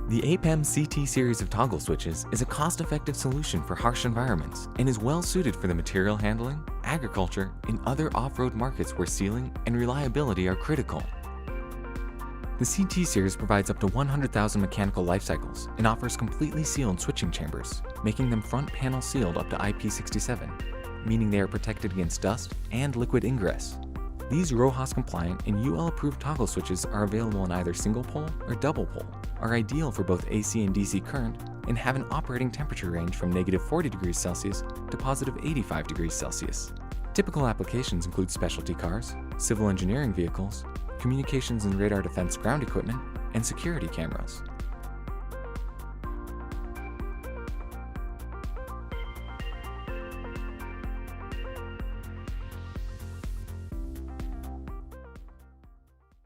The APEM CT series of toggle switches is a cost-effective solution for harsh environments and is well suited for the material handling, agriculture, and other off-road markets where sealing and reliability are critical. The CT series provides up to 100,000 mechanical life cycles and offers completely sealed switching chambers, making them front panel sealed up to IP67, meaning they are protected against dust and liquid ingress. These RoHS compliant and UL approved toggle switches are available in either single pole or double pole, are ideal for both AC and DC current, and have an operating temperature range from -40°C to +85°C. Typical applications include specialty cars, civil engineering vehicles, communications and radar defense ground equipment, and security cameras.